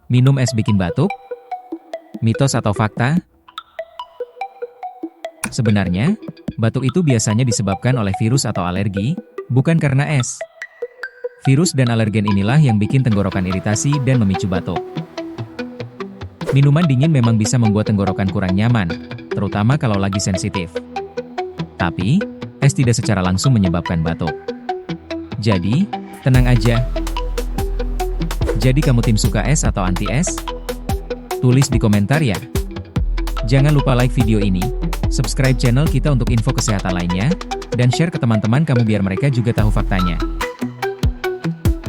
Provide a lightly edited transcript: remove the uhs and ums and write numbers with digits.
Minum es bikin batuk? Mitos atau fakta? Sebenarnya, batuk itu biasanya disebabkan oleh virus atau alergi, bukan karena es. Virus dan alergen inilah yang bikin tenggorokan iritasi dan memicu batuk. Minuman dingin memang bisa membuat tenggorokan kurang nyaman, terutama kalau lagi sensitif. Tapi, es tidak secara langsung menyebabkan batuk. Jadi, tenang aja. Jadi kamu tim suka es atau anti es? Tulis di komentar ya. Jangan lupa like video ini, subscribe channel kita untuk info kesehatan lainnya, dan share ke teman-teman kamu biar mereka juga tahu faktanya.